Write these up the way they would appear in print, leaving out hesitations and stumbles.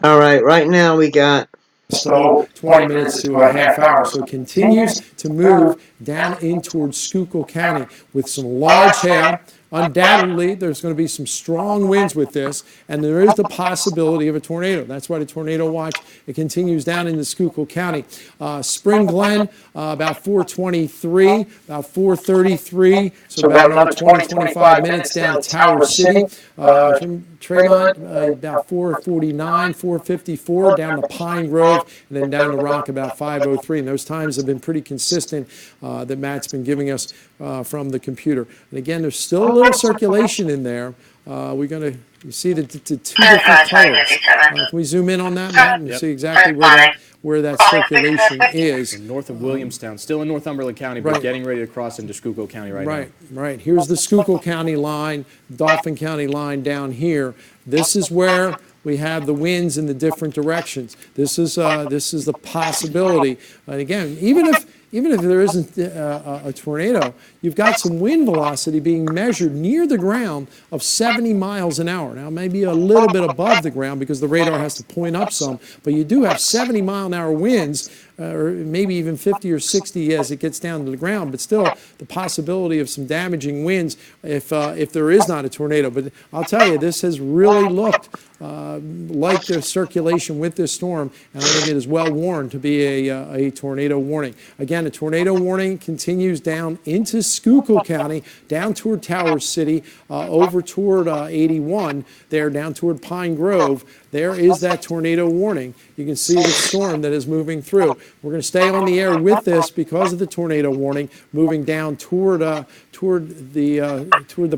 All right, right now we got So 20 minutes to a half hour. So it continues to move down in towards Schuylkill County with some large hail. Undoubtedly, there's going to be some strong winds with this, and there is the possibility of a tornado. That's why the tornado watch, it continues down into Schuylkill County. Spring Glen, about 423, about 433, so about another 20, 25 minutes down Tower City. Tremont, about 449, 454, down to Pine Grove, and then down to Rock about 503. And those times have been pretty consistent that Matt's been giving us from the computer. And again, there's still a little circulation in there. We're going to, you see the two different colors. Can we zoom in on that, Matt, and see exactly where that circulation is? North of Williamstown, still in Northumberland County, but getting ready to cross into Schuylkill County right now. Right. Here's the Schuylkill County line, Dauphin County line down here. This is where we have the winds in the different directions. This is the possibility. And again, even if there isn't a tornado, you've got some wind velocity being measured near the ground of 70 miles an hour. Now, maybe a little bit above the ground because the radar has to point up some, but you do have 70-mile-an-hour winds, or maybe even 50 or 60 as it gets down to the ground, but still the possibility of some damaging winds if there is not a tornado. But I'll tell you, this has really looked like the circulation with this storm, and I think it is well worn to be a tornado warning. Again, a tornado warning continues down into Schuylkill County, down toward Tower City, over toward 81, there down toward Pine Grove. There is that tornado warning. You can see the storm that is moving through. We're going to stay on the air with this because of the tornado warning, moving down toward the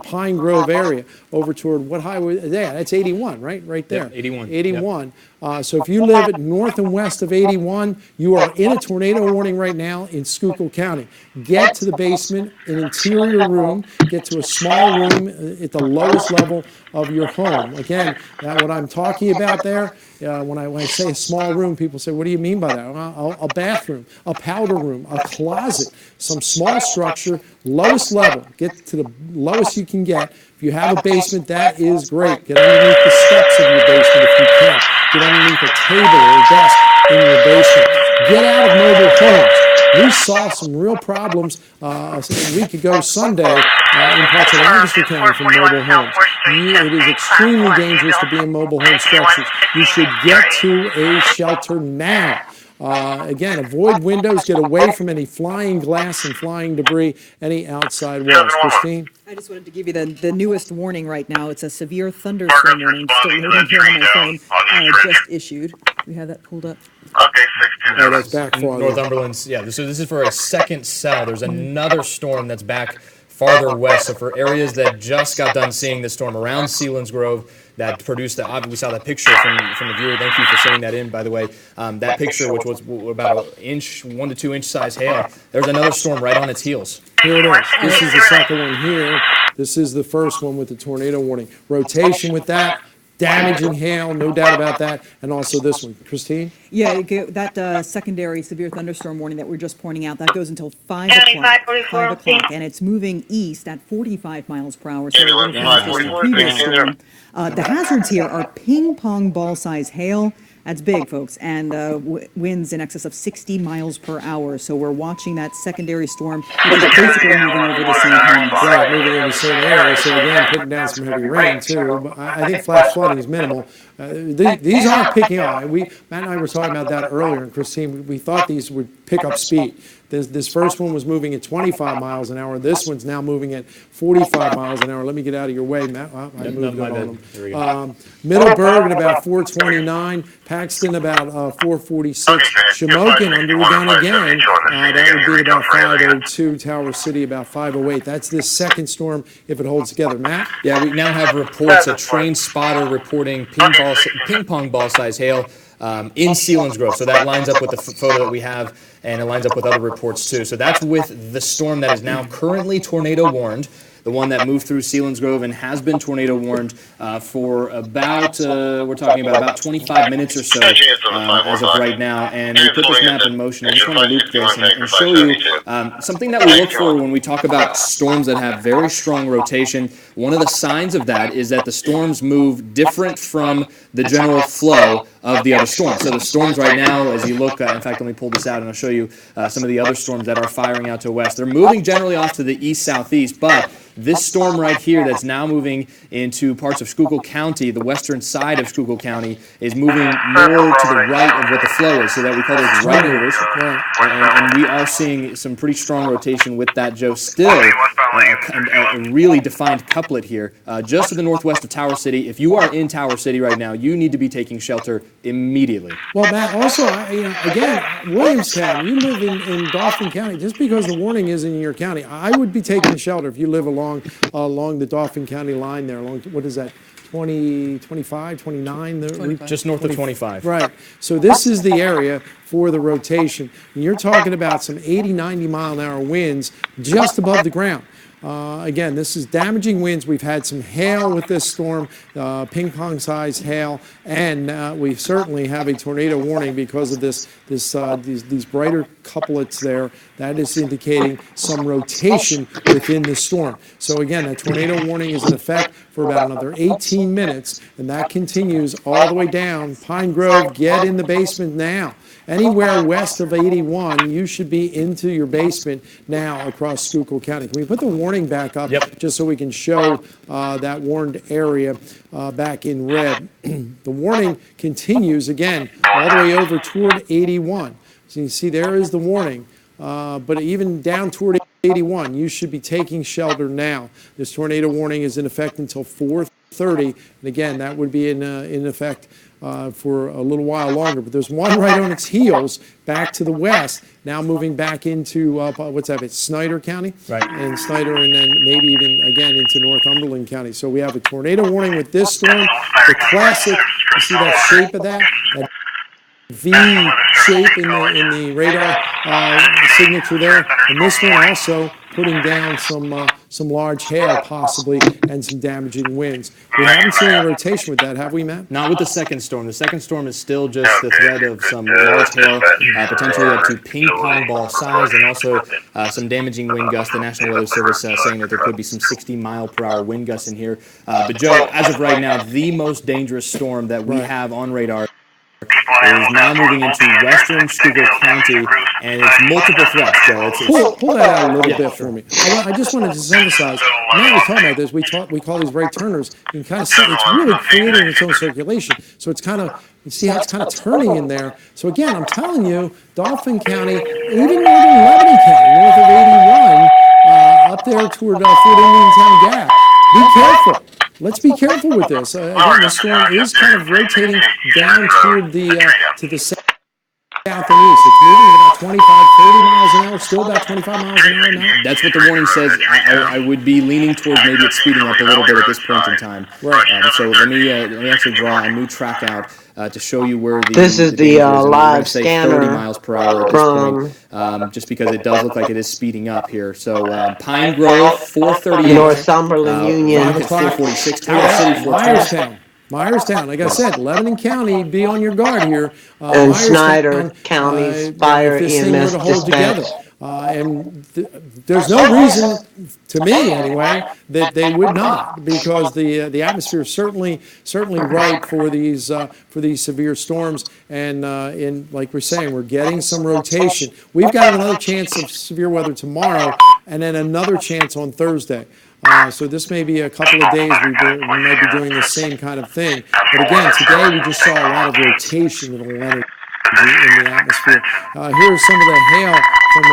Pine Grove area, over toward what highway? Yeah, that's 81, right there. Yep, 81. 81. Yep. So if you live at north and west of 81, you are in a tornado warning right now in Schuylkill County. Get to the basement, an interior room, get to a small room at the lowest level of your home. Again, what I'm talking about there, when I say a small room, people say, what do you mean by that? Well, a bathroom, a powder room, a closet, some small structure, lowest level. Get to the lowest you can get. If you have a basement, that is great. Get underneath the steps of your basement if you can. Get underneath a table or a desk in your basement. Get out of mobile homes. We saw some real problems a week ago Sunday in parts of Lancaster County from mobile homes. It is extremely dangerous to be in mobile home structures. You should get to a shelter now. Again, avoid windows, get away from any flying glass and flying debris, any outside walls. Christine? I just wanted to give you the newest warning right now. It's a severe thunderstorm warning, still loading here on my phone, just issued. We have that pulled up. Okay, 620. Oh, that's back farther. Northumberland's, yeah, so this is for a second cell. There's another storm that's back farther west. So for areas that just got done seeing this storm around Selinsgrove, that produced that. We saw that picture from the viewer. Thank you for sending that in, by the way. That picture, which was about 1 to 2 inch size hail. There's another storm right on its heels. Here it is. This is the second one here. This is the first one with the tornado warning. Rotation with that. Damaging hail, no doubt about that, and also this one. Christine? Yeah, that secondary severe thunderstorm warning that we're just pointing out, that goes until 5 o'clock, and it's moving east at 45 miles per hour, so we're faster than the previous storm. The hazards here are ping-pong ball-size hail. That's big, folks, and winds in excess of 60 miles per hour. So we're watching that secondary storm, which is basically moving over the same time. Right, moving in the same area. So again, putting down some heavy rain too. But I think flash flooding is minimal. These aren't picking up. Matt and I were talking about that earlier, and Christine, we thought these would pick up speed. This first one was moving at 25 miles an hour. This one's now moving at 45 miles an hour. Let me get out of your way, Matt. I moved on them. Middleburg at about 429. Paxton about 446. Shamokin under the gun again. That would be about 502. Tower City about 508. That's this second storm if it holds together. Matt? Yeah, we now have reports, a train spotter reporting ping pong ball size hail in Selinsgrove. So that lines up with the photo that we have, and it lines up with other reports too. So that's with the storm that is now currently tornado warned, the one that moved through Selinsgrove and has been tornado warned for about, we're talking about 25 minutes or so as of right now. And we put this map in motion. I just want to loop this and show you something that we look for when we talk about storms that have very strong rotation. One of the signs of that is that the storms move different from the general flow of the other storms. So the storms right now, as you look, in fact, let me pull this out and I'll show you some of the other storms that are firing out to the west. They're moving generally off to the east-southeast, but this storm right here that's now moving into parts of Schuylkill County, the western side of Schuylkill County, is moving more to the right of what the flow is, so that we call those right movers. And we are seeing some pretty strong rotation with that, Joe. Still a really defined couplet here, just to the northwest of Tower City. If you are in Tower City right now, you need to be taking shelter immediately. Well, Matt, also, again, Williamstown, you live in Dauphin County. Just because the warning is in your county, I would be taking shelter if you live along the Dauphin County line there. Along, what is that, 20, 25, 29? 25. Just north of 25. Right. So this is the area for the rotation. And you're talking about some 80, 90 mile an hour winds just above the ground. Again, this is damaging winds. We've had some hail with this storm, ping pong sized hail, and we certainly have a tornado warning because of these brighter couplets there. That is indicating some rotation within the storm. So again, that tornado warning is in effect for about another 18 minutes, and that continues all the way down. Pine Grove, get in the basement now. Anywhere west of 81, you should be into your basement now across Schuylkill County. Can we put the warning back up just so we can show that warned area back in red? The warning continues again all the way over toward 81. So you see there is the warning, but even down toward 81, you should be taking shelter now. This tornado warning is in effect until 4:30, and again, that would be in effect for a little while longer. But there's one right on its heels back to the west, now moving back into, what's that, it's Snyder County? Right. And Snyder, and then maybe even, again, into Northumberland County. So we have a tornado warning with this storm. The classic, you see that shape of that V shape in the radar signature there. And this one also putting down some large hail possibly and some damaging winds. We haven't seen a rotation with that, have we, Matt? Not with the second storm. The second storm is still just the threat of some large hail, potentially up to ping pong ball size, and also some damaging wind gusts. The National Weather Service saying that there could be some 60-mile-per-hour wind gusts in here. But Joe, as of right now, the most dangerous storm that we have on radar is now moving into western Schuylkill County, and it's multiple threats, Joe. Pull that out a little bit for me. I just wanted to emphasize, Matt was talking about this, we call these right turners. You can kind of see it's really creating its own circulation. So it's kind of, you see how it's kind of turning in there. So again, I'm telling you, Dauphin County, even northern Lebanon County, north of 81, up there toward Fort Indiantown Gap, be careful. Let's be careful with this. Again, the storm is kind of rotating down toward to the south and east. It's moving at about 25, 30 miles an hour, still about 25 miles an hour now. That's what the warning says. I would be leaning towards maybe it's speeding up a little bit at this point in time. Right. So let me actually draw a new track out to show you where This is the live say scanner 30 miles per hour at this point, just because it does look like it is speeding up here. So Pine Grove, 4:38. Northumberland Union. 4:46. Tower City, 4:20. Myerstown, like I said, Lebanon County, be on your guard here. And Myerstown, Snyder County's fire if this thing were EMS to hold together. dispatch. And there's no reason, to me anyway, that they would not, because the atmosphere is certainly ripe for these severe storms. And like we're saying, we're getting some rotation. We've got another chance of severe weather tomorrow, and then another chance on Thursday. So this may be a couple of days we might be doing the same kind of thing. But again, today we just saw a lot of rotation of energy in the atmosphere. Here's some of the hail from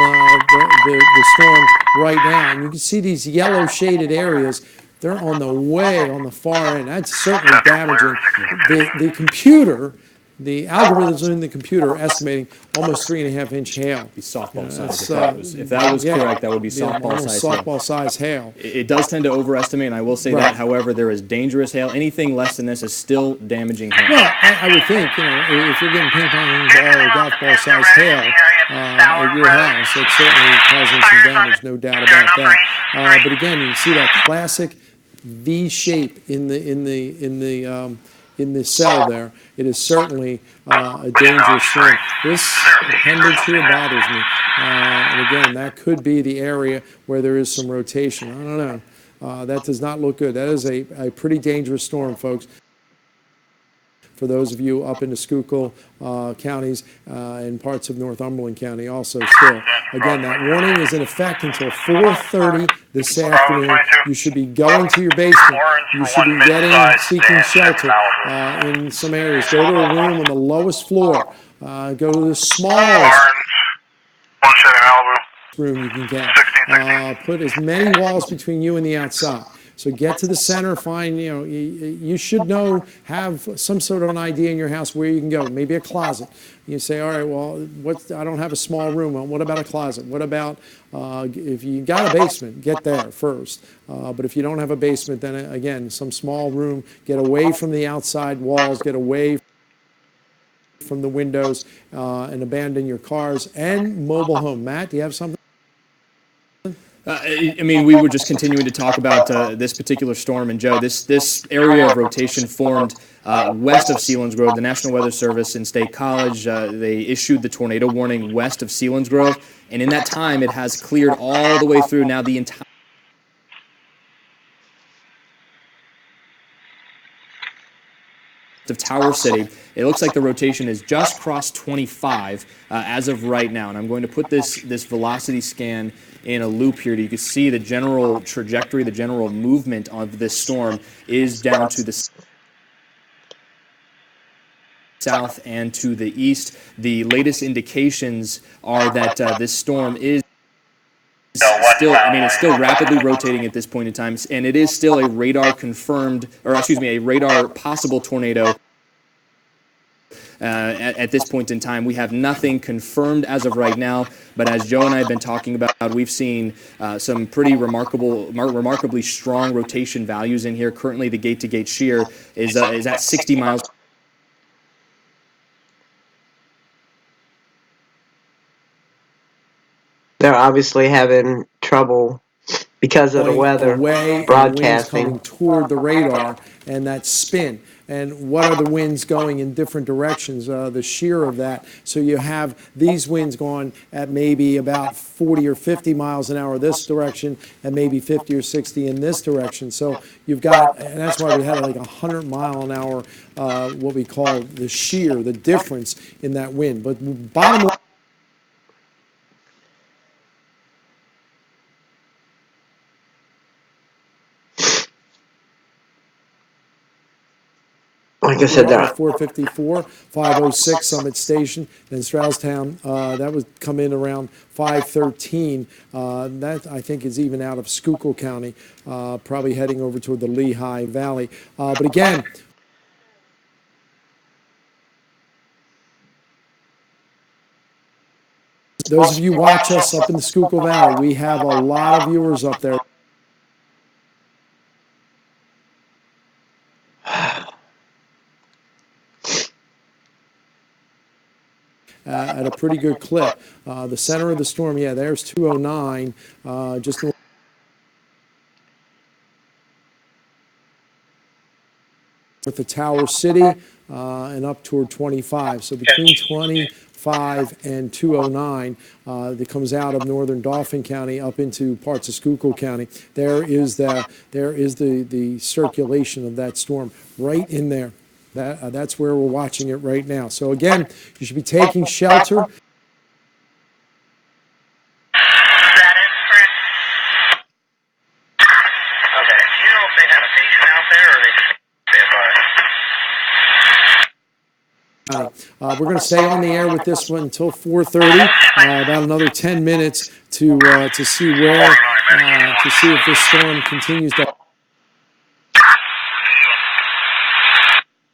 the storm right now. And you can see these yellow shaded areas. They're on the far end. That's certainly damaging. The computer, the algorithms in the computer are estimating almost 3.5-inch hail. Be softball size. If that was correct, that would be softball size. Softball size hail. It does tend to overestimate, and I will say that. However, there is dangerous hail. Anything less than this is still damaging hail. Well, I would think, if you're getting ping pong ball or golf ball size hail at your house, it's certainly causing some damage, no doubt about that. But again, you see that classic V shape in the cell there. It is certainly a dangerous storm. This appendage here bothers me. And again, that could be the area where there is some rotation. I don't know. That does not look good. That is a pretty dangerous storm, folks. for those of you up into Schuylkill counties and parts of Northumberland County also still. Again, that warning is in effect until 4:30 this afternoon. You should be going to your basement. You should be seeking shelter in some areas. Go to a room on the lowest floor. Go to the smallest room you can get. Put as many walls between you and the outside. So get to the center, find, you should have some sort of an idea in your house where you can go. Maybe a closet. You say, all right, well, I don't have a small room. Well, what about a closet? What about, if you got a basement, get there first. But if you don't have a basement, then again, some small room, get away from the outside walls, get away from the windows, and abandon your cars and mobile home. Matt, do you have something? I mean, we were just continuing to talk about this particular storm, and Joe, this area of rotation formed west of Selinsgrove. The National Weather Service and State College, they issued the tornado warning west of Selinsgrove, and in that time, it has cleared all the way through. Now the entire of Tower City. It looks like the rotation has just crossed 25 as of right now, and I'm going to put this velocity scan in a loop here. You can see the general trajectory, the general movement of this storm is down to the south and to the east. The latest indications are that this storm is still, it's still rapidly rotating at this point in time, and it is still a radar confirmed, or excuse me, a radar possible tornado. At this point in time, we have nothing confirmed as of right now, but as Joe and I have been talking about, we've seen some pretty remarkably strong rotation values in here. Currently, the gate-to-gate shear is at 60 miles. They're obviously having trouble because of the weather Away, broadcasting. And the winds coming toward the radar and that spin. And what are the winds going in different directions, the shear of that. So you have these winds going at maybe about 40 or 50 miles an hour this direction and maybe 50 or 60 in this direction. So you've got, and that's why we had like 100 mile an hour, what we call the shear, the difference in that wind. But bottom line, like I said, there. 454, 506 Summit Station, then Stroudstown, that would come in around 513. That, I think, is even out of Schuylkill County, probably heading over toward the Lehigh Valley. But again, those of you watch us up in the Schuylkill Valley, we have a lot of viewers up there. At a pretty good clip. The center of the storm, yeah, there's 209, just north of Tower City and up toward 25. So between 25 and 209 that comes out of northern Dauphin County up into parts of Schuylkill County, there is the circulation of that storm right in there. That's where we're watching it right now. So again, you should be taking shelter. That is correct. Okay. Do you know if they have a patient out there or they just stand by? We're going to stay on the air with this one until 4:30. About another 10 minutes to see to see if this storm continues to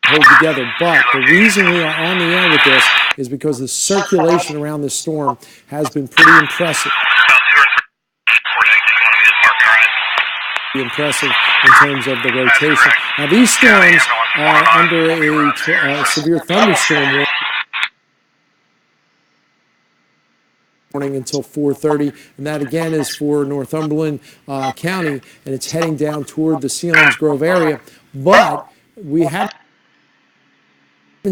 hold together. But the reason we are on the air with this is because the circulation around this storm has been pretty impressive. Impressive in terms of the rotation. Now these storms are under a severe thunderstorm warning until 4:30, and that again is for Northumberland County, and it's heading down toward the Selinsgrove area. But we haven't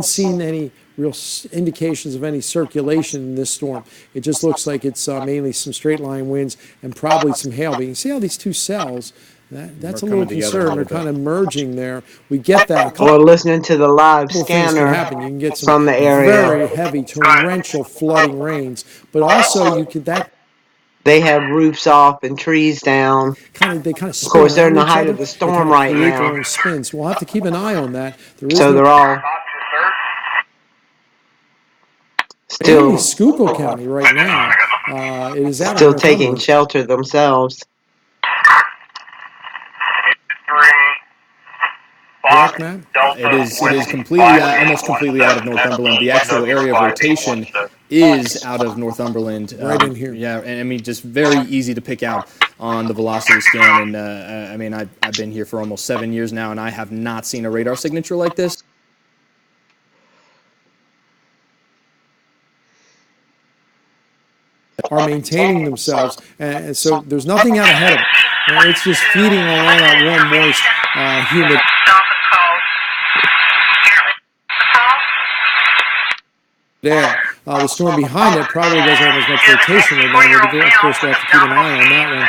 seen any real indications of any circulation in this storm. It just looks like it's mainly some straight line winds and probably some hail. But you can see how these two cells, That's a We're little coming together a concerned. They're little bit. kind of merging there. We get that. A couple Or listening to the live things can scanner happen. You can get some from the area. very heavy torrential flooding rains, but also you could They have roofs off and trees down. they kind of Of spin course, they're in around the each height other. of the They storm kind of right create their now. own spins. We'll have to keep an eye on that. There is So no they're all mainly still Schuylkill County right now. It is out of still taking Northumberland. shelter themselves. Correct, Matt? It is completely, almost completely out of Northumberland. The actual area of rotation is out of Northumberland. Right in here. Yeah, and I mean, just very easy to pick out on the velocity scan. And I mean, I've been here for almost 7 years now, and I have not seen a radar signature like this. Are maintaining themselves, and so there's nothing out ahead of them. And it's just feeding along that warm, moist, humid. There, the storm behind it probably doesn't have as much rotation right now. But of course, we'll have to keep an eye on that one.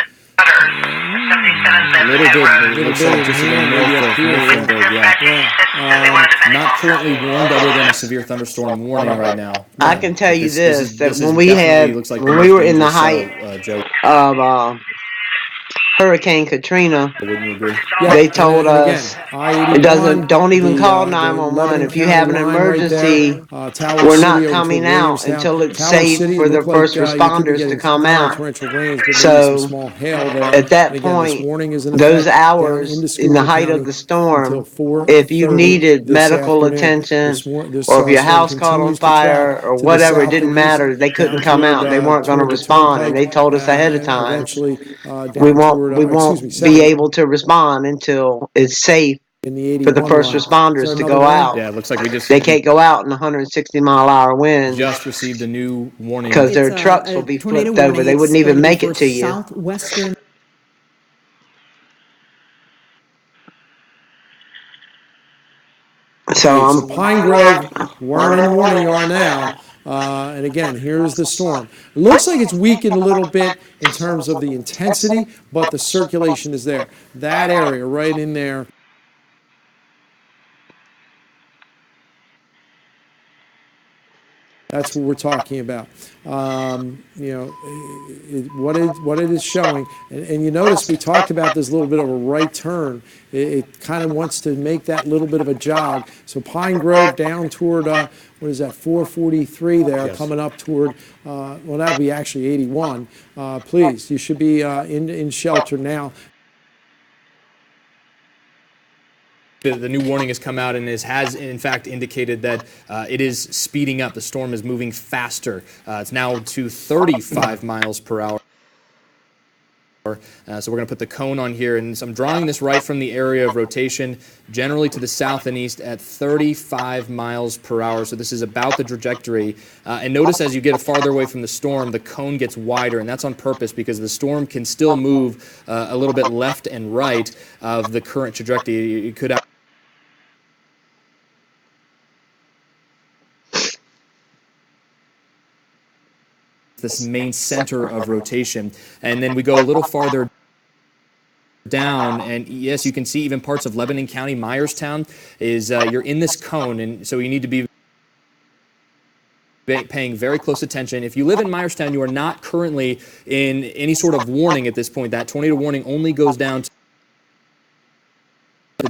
A little bit. It looks like just here, about maybe north up of here. Northumberland, yeah. Not currently warned other than a severe thunderstorm warning right now. I can tell you This that is when we definitely had looks like when the we most were in the dangerous height Joe. of Hurricane Katrina, Wouldn't you agree? Yeah, they told and us again, I-81, it doesn't. Don't even call the 911 Lebanon if you County have an line right emergency. there, Tower We're City not over toward coming out Williamstown. until it's Tower safe City, for it the looked first like you could be responders to getting come not only out. torrential rains, but maybe So some small hail there. at that And again, this point, warning is in effect those down hours into in the Schuylkill height County of the until storm, 4:30 if you needed this medical afternoon. attention This or if your storm house caught on continues to track fire or to the whatever, it south didn't and east, matter. They couldn't down come out. They weren't going to toward the respond, and turnpike, they told us ahead of and time. eventually We down toward, excuse me, won't 70 be able to respond until it's safe in the for the 81 first line. Is there responders to another go warning? out. Yeah, it looks like we They can't go out in 160-mile-an-hour winds just received a new warning. because their It's trucks a will be tornado flipped over. warning. They It's wouldn't going even to be make for it to you. southwestern. So Pine Grove, we're in warning you are now. And again, here's the storm. It looks like it's weakened a little bit in terms of the intensity, but the circulation is there. That area right in there. That's what we're talking about. What it is showing, and you notice we talked about this little bit of a right turn. It kind of wants to make that little bit of a jog. So Pine Grove down toward what is that 443 there, Yes. coming up toward well, that'll be actually 81. Please, you should be in shelter now. The new warning has come out and has in fact indicated that it is speeding up. The storm is moving faster. It's now to 35 miles per hour. So we're going to put the cone on here, and so I'm drawing this right from the area of rotation, generally to the south and east at 35 miles per hour. So this is about the trajectory. And notice as you get farther away from the storm, the cone gets wider, and that's on purpose because the storm can still move a little bit left and right of the current trajectory. It could have this main center of rotation. And then we go a little farther down, and yes, you can see even parts of Lebanon County, Myerstown, is you're in this cone, and so you need to be paying very close attention. If you live in Myerstown, you are not currently in any sort of warning at this point. That tornado warning only goes down to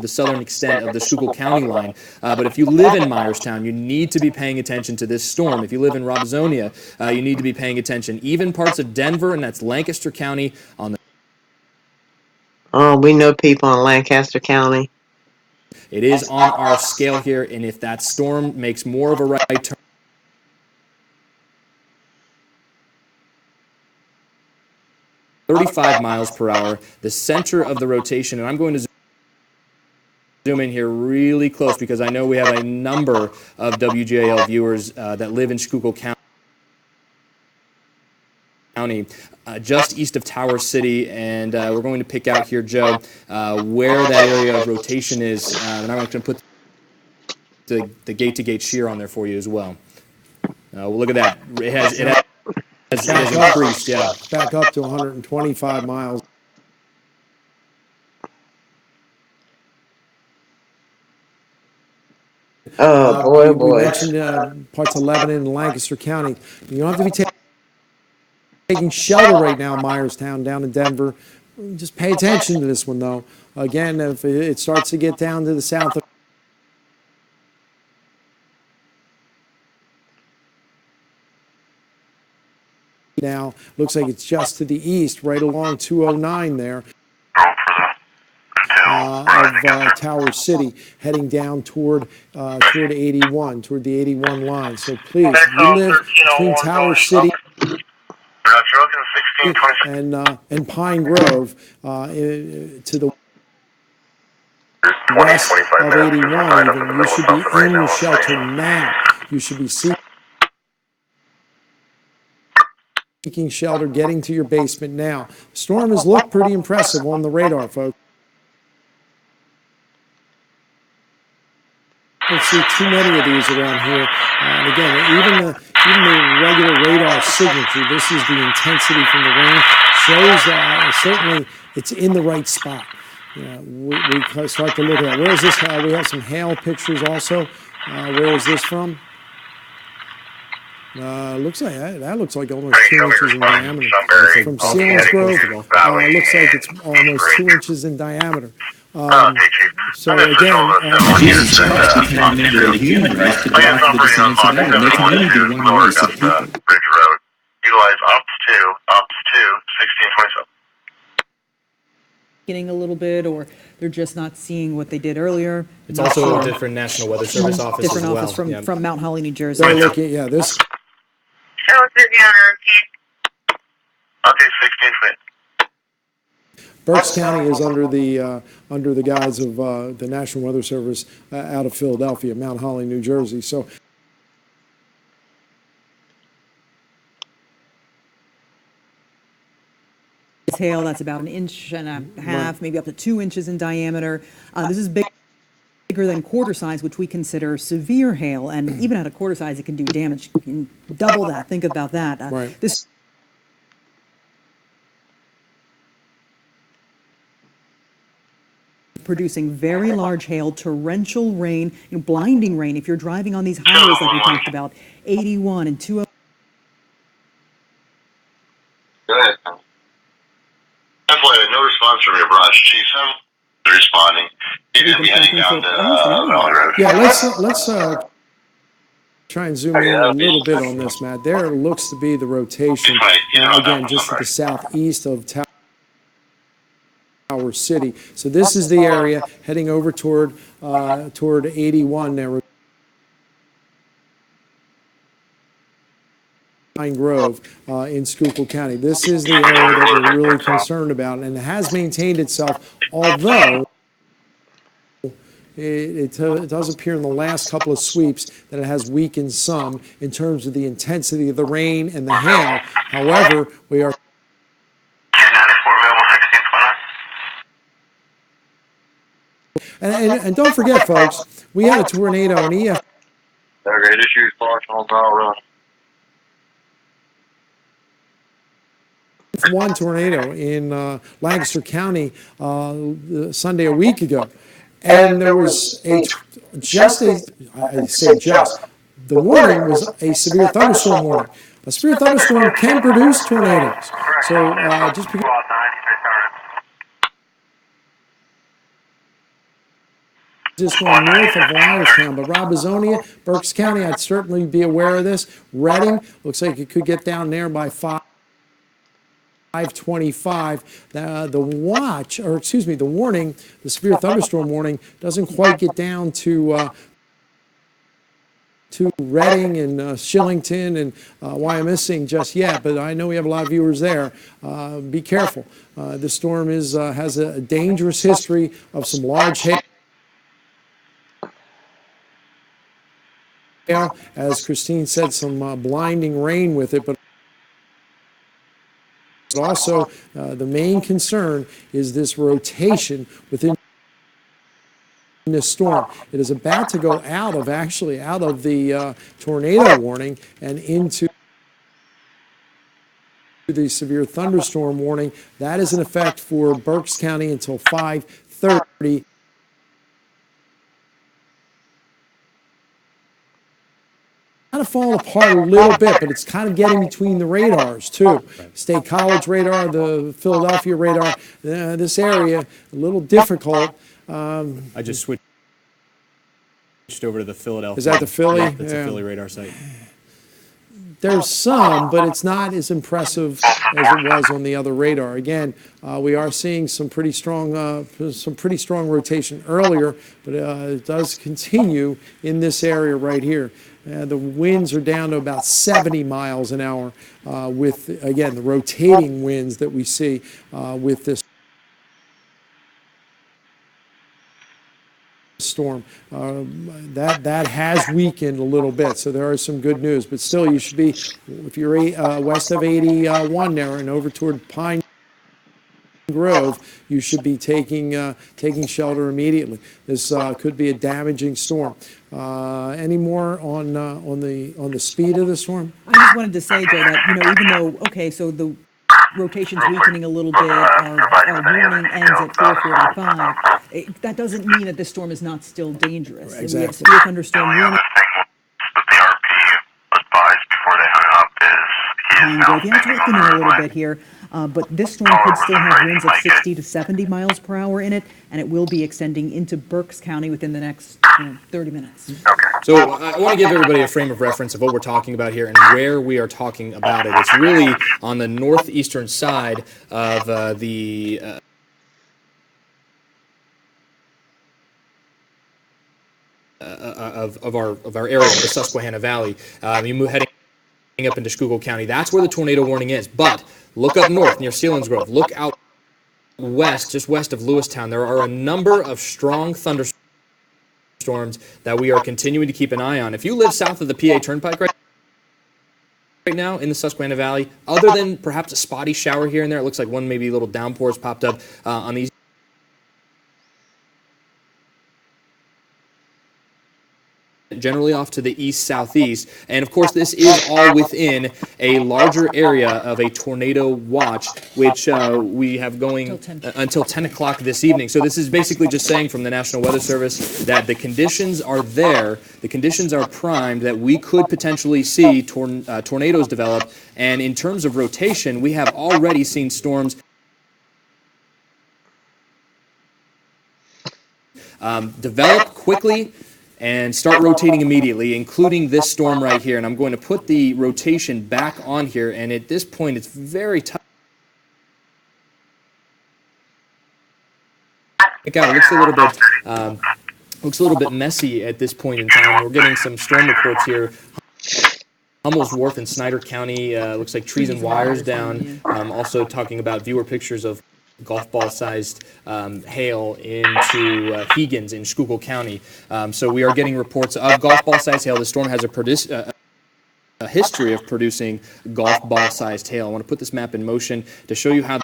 the southern extent of the Schuylkill County line. But if you live in Myerstown, you need to be paying attention to this storm. If you live in Robesonia, you need to be paying attention. Even parts of Denver, and that's Lancaster County on the we know people in Lancaster County. It is on our scale here, and if that storm makes more of a right turn, 35 miles per hour, the center of the rotation, and I'm going to zoom in here really close because I know we have a number of WGAL viewers that live in Schuylkill County, just east of Tower City, and we're going to pick out here, Joe, where that area of rotation is, and I'm going to put the gate-to-gate shear on there for you as well. Well, look at that. It has increased, yeah. Back up to 125 miles. Oh, boy, We boy. mentioned parts of Lebanon and Lancaster County. You don't have to be taking shelter right now, Myerstown, down in Denver. Just pay attention to this one, though. Again, if it starts to get down to the south of now, looks like it's just to the east, right along 209 there. Of Tower City, heading down toward 81, toward the 81 line. So please, if you live between Tower City and Pine Grove to the west of 81, even, you should be in your shelter now. You should be seeking shelter, getting to your basement now. The storm has looked pretty impressive on the radar, folks. I don't see too many of these around here. And again, even the regular radar signature, this is the intensity from the rain, shows certainly it's in the right spot. We start to look at that. Where is this? We have some hail pictures also. Where is this from? Looks like that looks like almost 2 inches in diameter. From Selinsgrove, looks like it's almost 2 inches in diameter. So again, Humans are actually kind of under the human right to block the descendants of Adam. They can only be one race of people. Bridge Road. Utilize UPS 2, 1627. Getting a little bit, or they're just not seeing what they did earlier. It's also a different National Weather Service office different as well. office from Mount Holly, New Jersey. they're looking, yeah, this. Show us your routine. Okay, 1620. Berks County is under the guise of the National Weather Service out of Philadelphia, Mount Holly, New Jersey. So hail that's about 1.5 inches, maybe up to 2 inches in diameter. This is bigger than quarter size, which we consider severe hail, and even at a quarter size, it can do damage. You can double that. Think about that. Right. This producing very large hail, torrential rain, blinding rain. If you're driving on these highways like we talked about, 81 and 2. Go ahead. Definitely no response from your brush. Chief 7 responding. He's going to be heading down to Valley Road. yeah, let's try and zoom in a little bit on this, Matt. There looks to be the rotation again, just to the southeast of Tower City. So this is the area heading over toward 81 there. Pine Grove in Schuylkill County. This is the area that we're really concerned about, and it has maintained itself, although it does appear in the last couple of sweeps that it has weakened some in terms of the intensity of the rain and the hail. However, we are and don't forget, folks, we had a tornado, an EF. Okay, just use caution on Valley Road. One tornado in Lancaster County Sunday a week ago, and there was the warning was a severe thunderstorm warning. A severe thunderstorm can produce tornadoes, so just because just going north of Myerstown, but Robizonia, Berks County, I'd certainly be aware of this. Reading looks like it could get down there by 5:25. The warning, the severe thunderstorm warning, doesn't quite get down to Reading and Shillington and Wyomissing just yet, but I know we have a lot of viewers there. Be careful. The storm has a dangerous history of some large hail. As Christine said, some blinding rain with it, but also the main concern is this rotation within this storm. It is about to go out of the tornado warning and into the severe thunderstorm warning. That is in effect for Berks County until 5:30. of falling apart a little bit, but it's kind of getting between the radars too. State College radar, the Philadelphia radar, this area, a little difficult. I just switched over to the Philadelphia. Is that the Philly? Yeah, that's Yeah. a Philly radar site. There's some, but it's not as impressive as it was on the other radar. Again, we are seeing some pretty strong rotation earlier, but it does continue in this area right here. The winds are down to about 70 miles an hour with, again, the rotating winds that we see with this storm. That has weakened a little bit, so there is some good news. But still, you should be, if you're west of 81 there and over toward Pine Grove, you should be taking shelter immediately. This could be a damaging storm. Any more on the speed of the storm? I just wanted to say, Joe, that, even though, okay, so the rotation's weakening a little bit, our warning ends at 4:45, that doesn't mean that this storm is not still dangerous. Right, We have exactly. severe thunderstorm warning. Pine Grove. Yeah, it's weakening a little bit here, but this storm could still have winds of 60 to 70 miles per hour in it, and it will be extending into Berks County within the next 30 minutes. So I want to give everybody a frame of reference of what we're talking about here and where we are talking about it. It's really on the northeastern side of of our area, the Susquehanna Valley. You move heading up into Schuylkill County. That's where the tornado warning is. But look up north near Selinsgrove. Look out west, just west of Lewistown. There are a number of strong thunderstorms that we are continuing to keep an eye on. If you live south of the PA Turnpike right now in the Susquehanna Valley, other than perhaps a spotty shower here and there, it looks like one maybe little downpours popped up on these. Generally off to the east-southeast, and of course this is all within a larger area of a tornado watch, which we have going until 10 o'clock this evening. So this is basically just saying from the National Weather Service that the conditions are there, the conditions are primed, that we could potentially see tornadoes develop, and in terms of rotation, we have already seen storms develop quickly and start rotating immediately, including this storm right here. And I'm going to put the rotation back on here, and at this point it's very tough. It looks a little bit messy at this point in time. We're getting some storm reports here. Hummel's Wharf in Snyder County, looks like trees and wires down. Also talking about viewer pictures of golf ball-sized hail into Heegans in Schuylkill County. So we are getting reports of golf ball-sized hail. The storm has a history of producing golf ball-sized hail. I want to put this map in motion to show you how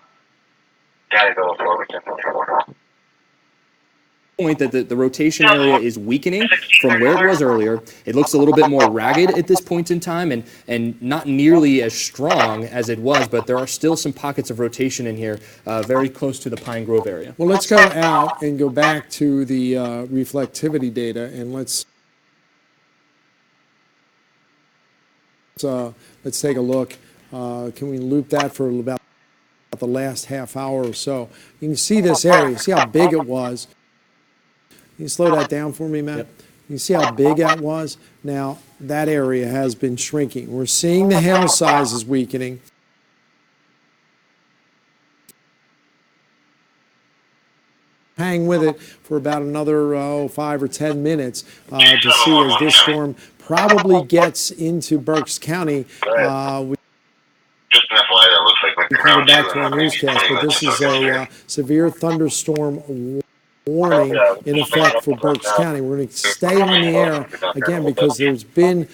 point that the rotation area is weakening from where it was earlier. It looks a little bit more ragged at this point in time and not nearly as strong as it was, but there are still some pockets of rotation in here very close to the Pine Grove area. Well, let's go out and go back to the reflectivity data, and let's take a look. Can we loop that for about the last half hour or so? You can see this area. See how big it was. Can you slow that down for me, Matt? Yep. You see how big that was? Now, that area has been shrinking. We're seeing the hail size is weakening. Hang with it for about another 5 or 10 minutes to see as this storm probably gets into Berks County. Just an FYI, that looks like We come back to our newscast, but this is a severe thunderstorm warning in effect for Berks County. We're going to stay on the air again because there's been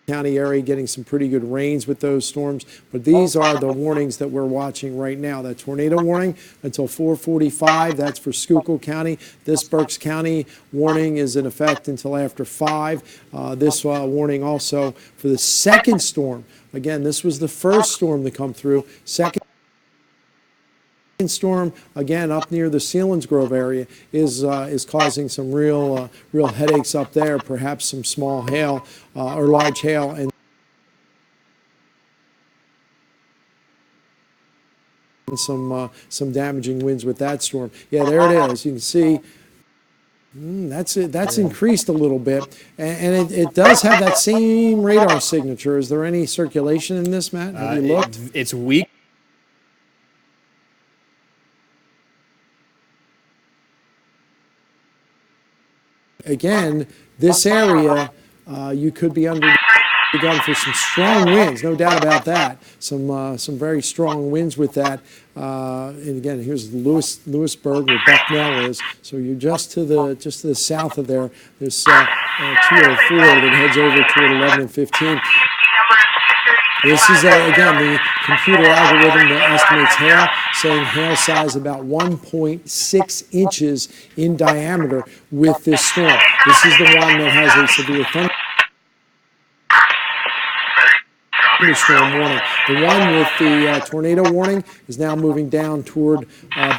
county area getting some pretty good rains with those storms, but these are the warnings that we're watching right now. That tornado warning until 4:45, that's for Schuylkill County. This Berks County warning is in effect until after 5. This warning also for the second storm. Again, this was the first storm to come through. Second storm, again, up near the Selinsgrove area is causing some real headaches up there, perhaps some small hail or large hail, and some damaging winds with that storm. Yeah, there it is. You can see that's it. That's increased a little bit, and it does have that same radar signature. Is there any circulation in this, Matt? Have you looked? It's weak. Again, this area, you could be under the gun for some strong winds, no doubt about that. Some very strong winds with that. And again, here's Lewisburg, where Bucknell is. So you're just to the south of there. There's 204 that heads over toward 11 and 15. This is, again, the computer algorithm that estimates hail, saying hail size about 1.6 inches in diameter with this storm. This is the one that has a severe thunderstorm warning. The one with the tornado warning is now moving down toward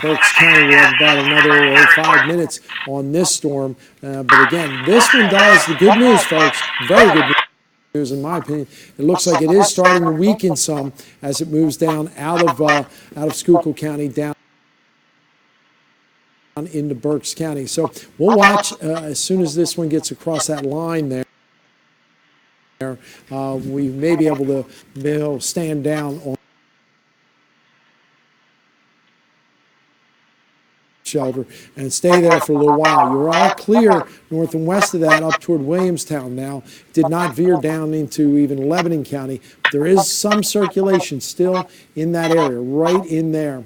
Berks County. We have about another 5 minutes on this storm. But again, this one does the good news, folks, very good news. In my opinion, it looks like it is starting to weaken some as it moves down out of Schuylkill County down into Berks County. So we'll watch as soon as this one gets across that line there. We may be able to stand down on shelter and stay there for a little while. You're all clear north and west of that up toward Williamstown now. Did not veer down into even Lebanon County. There is some circulation still in that area, right in there,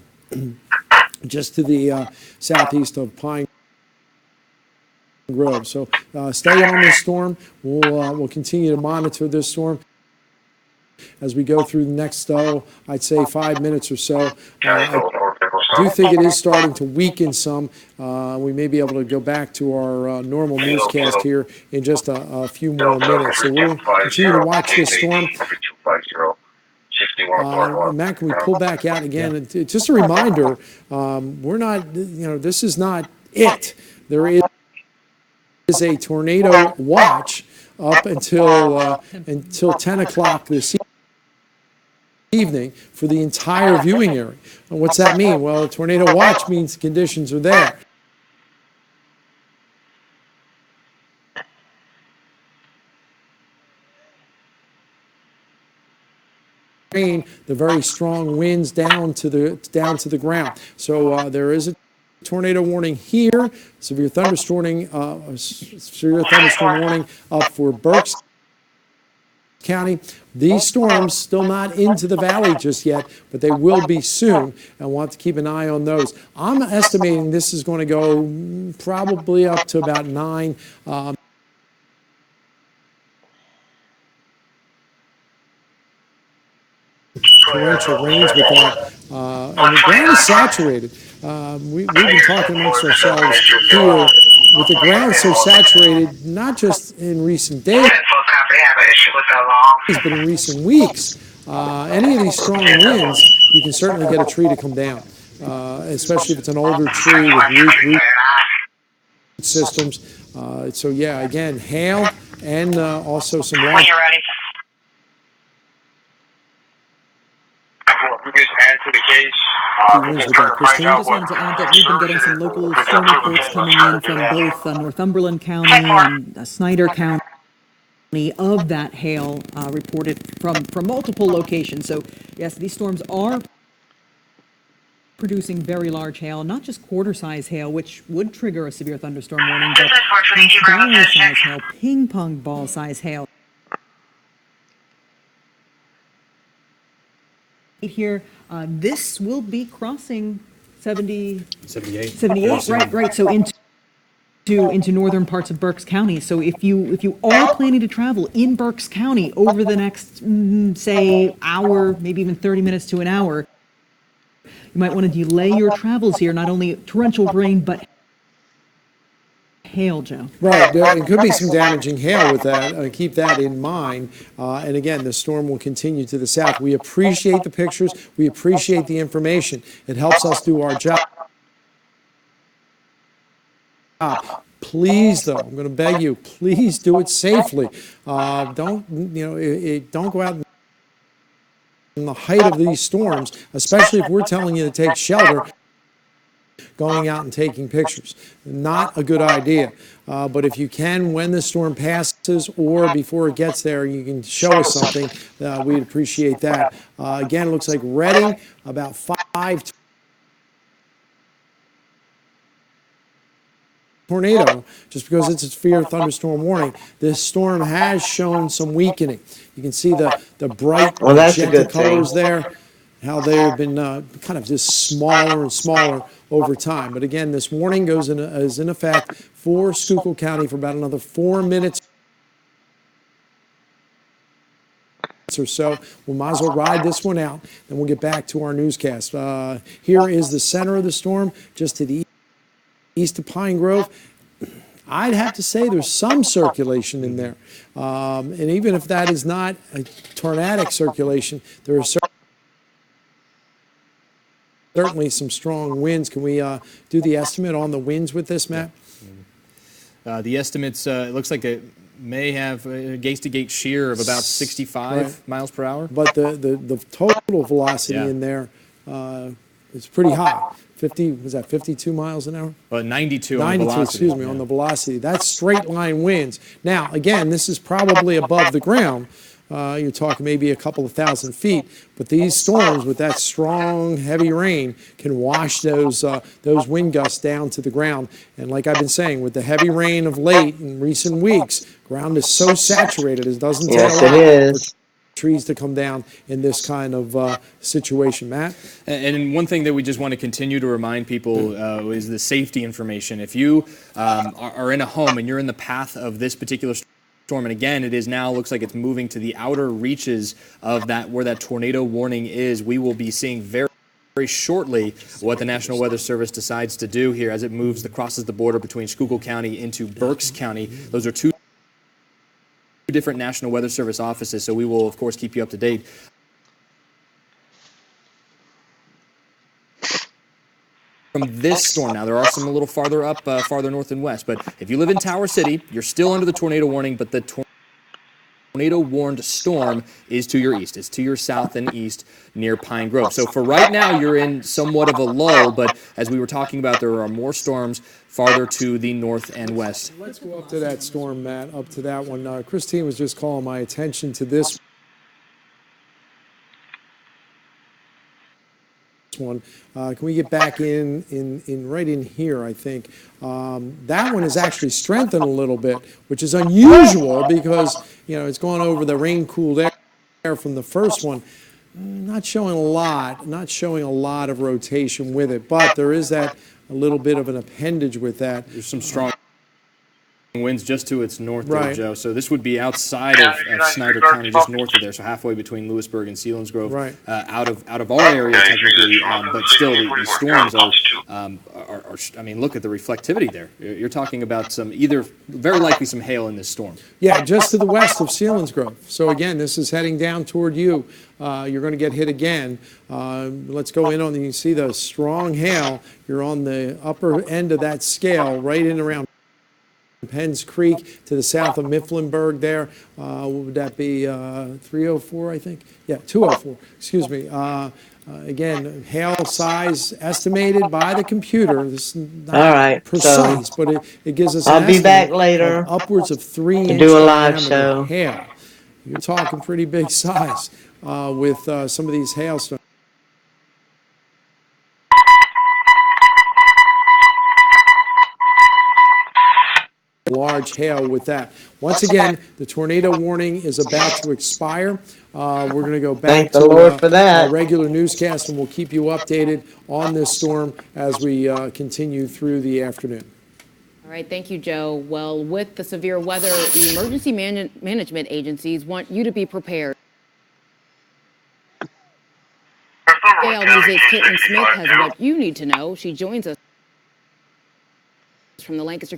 just to the southeast of Pine Grove. So stay on this storm. We'll continue to monitor this storm as we go through the next, I'd say 5 minutes or so. I do think it is starting to weaken some. We may be able to go back to our normal newscast here in just a few more minutes. So we'll continue to watch this storm. Matt, can we pull back out again? Yeah. Just a reminder, we're not, this is not it. There is a tornado watch up until 10 o'clock this evening for the entire viewing area. And what's that mean? Well, a tornado watch means conditions are there. The very strong winds down to the ground. So there is a tornado warning here. Severe thunderstorm warning up for Berks County. These storms still not into the valley just yet, but they will be soon, and we'll have to keep an eye on those. I'm estimating this is going to go probably up to about 9. Torrential rains with that, and the ground is saturated. We've been talking amongst ourselves here with the ground so saturated, not just in recent days, but in recent weeks. Any of these strong winds, you can certainly get a tree to come down, especially if it's an older tree with weak root systems. So yeah, again, hail and also some large. I just wanted to add that we've been getting some local storm reports coming in from both Northumberland County and Snyder County of that hail reported from multiple locations. So yes, these storms are producing very large hail, not just quarter-size hail, which would trigger a severe thunderstorm warning, but dollar-size hail, ping-pong ball-size hail. Here, this will be crossing 78, right. So into northern parts of Berks County. So if you are planning to travel in Berks County over the next, say, hour, maybe even 30 minutes to an hour, you might want to delay your travels here. Not only torrential rain, but hail, Joe. Right, there could be some damaging hail with that. Keep that in mind. And again, the storm will continue to the south. We appreciate the pictures. We appreciate the information. It helps us do our job. Please, though, I'm going to beg you, please do it safely. Don't go out in the height of these storms, especially if we're telling you to take shelter, going out and taking pictures. Not a good idea. But if you can, when the storm passes or before it gets there, you can show us something, we'd appreciate that. Again, it looks like Reading, about 5 tornado, just because it's a severe thunderstorm warning. This storm has shown some weakening. You can see the bright magenta colors there, how they've been kind of just smaller and smaller over time. But again, this warning is in effect for Schuylkill County for about another 4 minutes or so. We might as well ride this one out, and we'll get back to our newscast. Here is the center of the storm, just to the east of Pine Grove. I'd have to say there's some circulation in there. And even if that is not a tornadic circulation, there is certainly some strong winds. Can we do the estimate on the winds with this, Matt? The estimates, it looks like it may have a gate-to-gate shear of about 65 miles per hour. But the total velocity in there is pretty high. 52 miles an hour? 92 on the 92, velocity. excuse me, on the velocity. That's straight line winds. Now, again, this is probably above the ground. You're talking maybe a couple of thousand feet. But these storms with that strong, heavy rain can wash those wind gusts down to the ground. And like I've been saying, with the heavy rain of late in recent weeks, ground is so saturated it doesn't take a lot for trees to come down in this kind of situation. Matt? And one thing that we just want to continue to remind people is the safety information. If you are in a home and you're in the path of this particular storm, and again, it is now looks like it's moving to the outer reaches of that where that tornado warning is, we will be seeing very shortly what the National Weather Service decides to do here as it crosses the border between Schuylkill County into Berks County. Those are two different National Weather Service offices, so we will, of course, keep you up to date. From this storm, now there are some a little farther up, farther north and west, but if you live in Tower City, you're still under the tornado warning, but the tornado-warned storm is to your east. It's to your south and east near Pine Grove. So for right now, you're in somewhat of a lull, but as we were talking about, there are more storms farther to the north and west. Let's go up to that storm, Matt, up to that one. Christine was just calling my attention to this one. Can we get back in right in here, I think. That one is actually strengthened a little bit, which is unusual because, it's going over the rain-cooled air from the first one. Not showing a lot of rotation with it, but there is a little bit of an appendage with that. There's some strong winds just to its north there, Joe. So this would be outside of Snyder County, just north of there, so halfway between Lewisburg and Selinsgrove, out of our area technically, but still the storms are, I mean, look at the reflectivity there. You're talking about very likely some hail in this storm. Yeah, just to the west of Selinsgrove. So again, this is heading down toward you. You're going to get hit again. Let's go in on, you can see the strong hail. You're on the upper end of that scale, right in around Penns Creek to the south of Mifflinburg there. What would that be? 304, I think? Yeah, 204, excuse me. Again, hail size estimated by the computer. This is not precise, but it gives us I'll be back later upwards of 3 inches to do a live show. Hail. You're talking pretty big size with some of these hailstones. Large hail with that. Once again, the tornado warning is about to expire. We're going to go back to our regular newscast, and we'll keep you updated on this storm as we continue through the afternoon. All right, thank you, Joe. Well, with the severe weather, emergency management agencies want you to be prepared. Gale News' Caitlin Smith has what you need to know. She joins us from the Lancaster